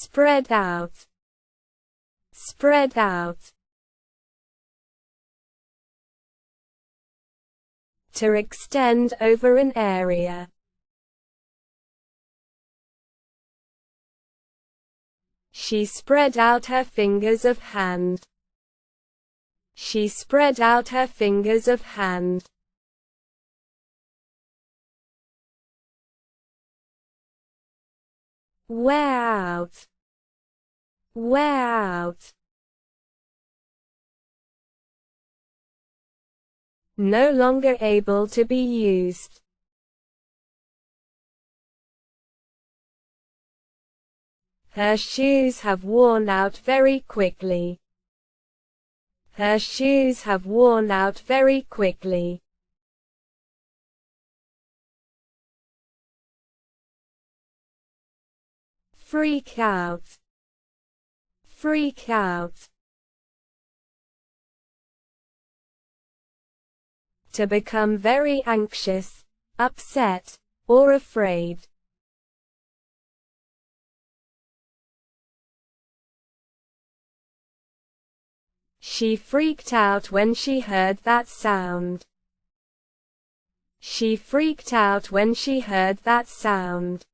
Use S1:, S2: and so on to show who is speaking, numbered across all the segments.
S1: Spread out. Spread out. To extend over an area. She spread out her fingers of hand. She spread out her fingers of hand. Wear out. Wear out. No longer able to be used. Her shoes have worn out very quickly. Her shoes have worn out very quickly. Freak out. Freak out. To become very anxious, upset, or afraid. She freaked out when she heard that sound. She freaked out when she heard that sound.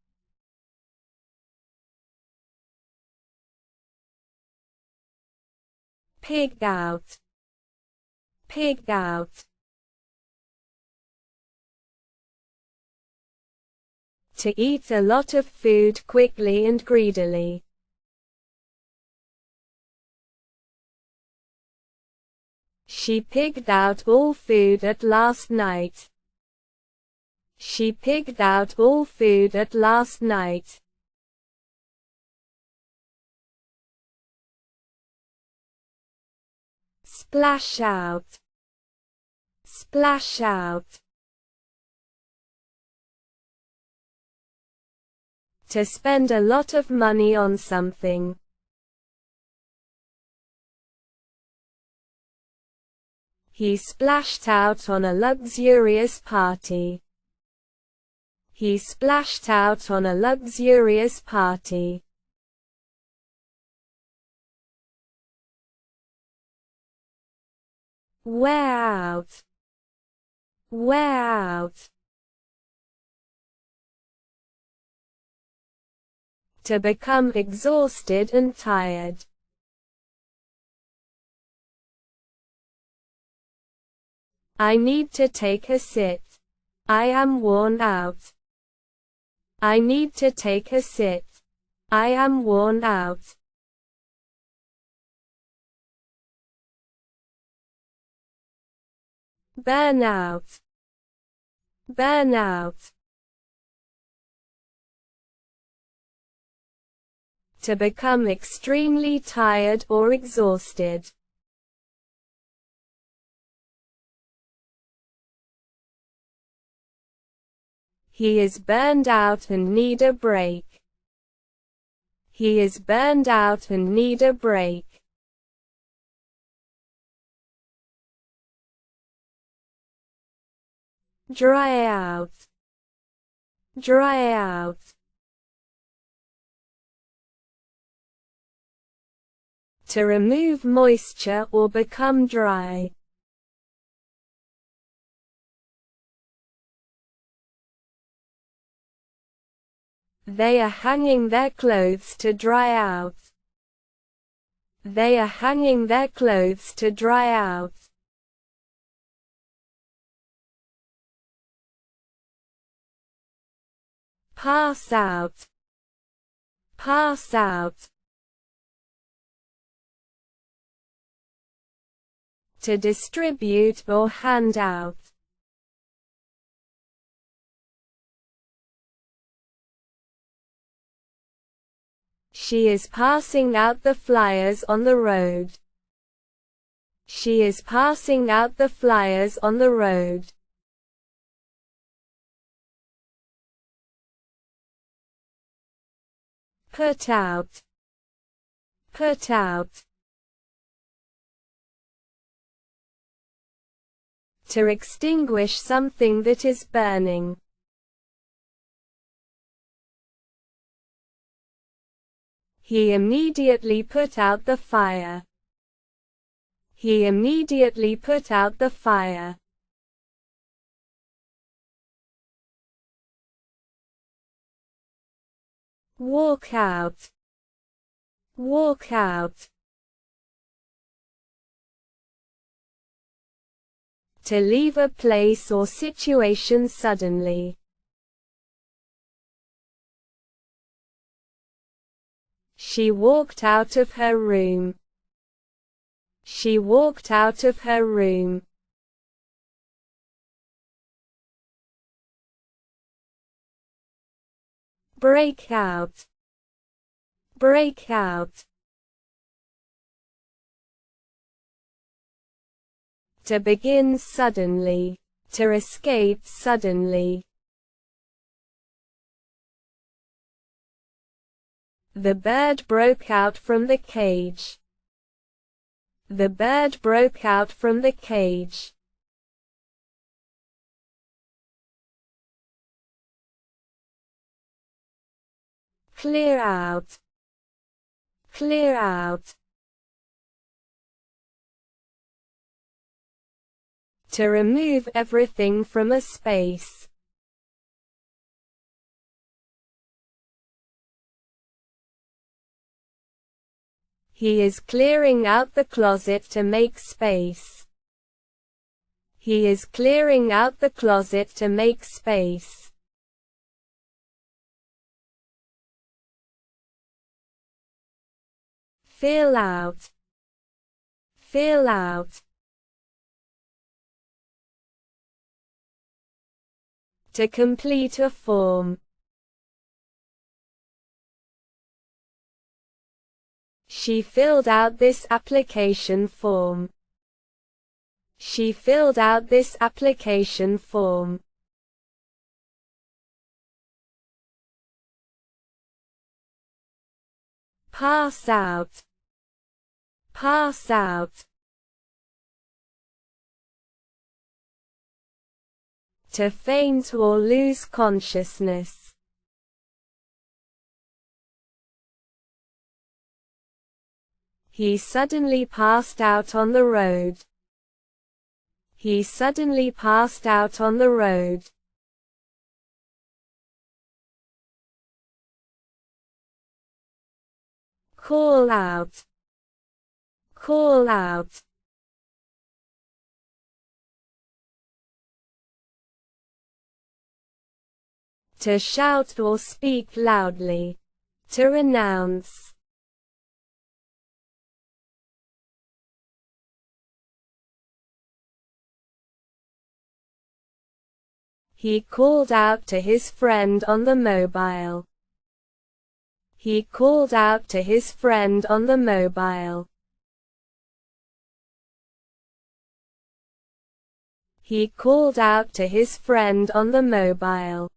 S1: Pig out. Pig out. To eat a lot of food quickly and greedily. She pigged out all food at last night. She pigged out all food at last night. Splash out. Splash out. To spend a lot of money on something. He splashed out on a luxurious party. He splashed out on a luxurious party. Wear out. Wear out. To become exhausted and tired. I need to take a sit. I am worn out. I need to take a sit. I am worn out. Burn out. Burn out. To become extremely tired or exhausted. He is burned out and need a break. He is burned out and need a break. Dry out. Dry out. To remove moisture or become dry. They are hanging their clothes to dry out. They are hanging their clothes to dry out. Pass out. Pass out. To distribute or hand out. She is passing out the flyers on the road. She is passing out the flyers on the road. Put out. Put out. To extinguish something that is burning. He immediately put out the fire. He immediately put out the fire. Walk out. Walk out. To leave a place or situation suddenly. She walked out of her room. She walked out of her room. Break out. Break out. To begin suddenly. To escape suddenly. The bird broke out from the cage. The bird broke out from the cage. Clear out. Clear out. To remove everything from a space. He is clearing out the closet to make space. He is clearing out the closet to make space. Fill out. Fill out. To complete a form. She filled out this application form. She filled out this application form. Pass out. Pass out. To faint or lose consciousness. He suddenly passed out on the road. He suddenly passed out on the road. Call out. Call out. To shout or speak loudly. To announce. He called out to his friend on the mobile. He called out to his friend on the mobile. He called out to his friend on the mobile.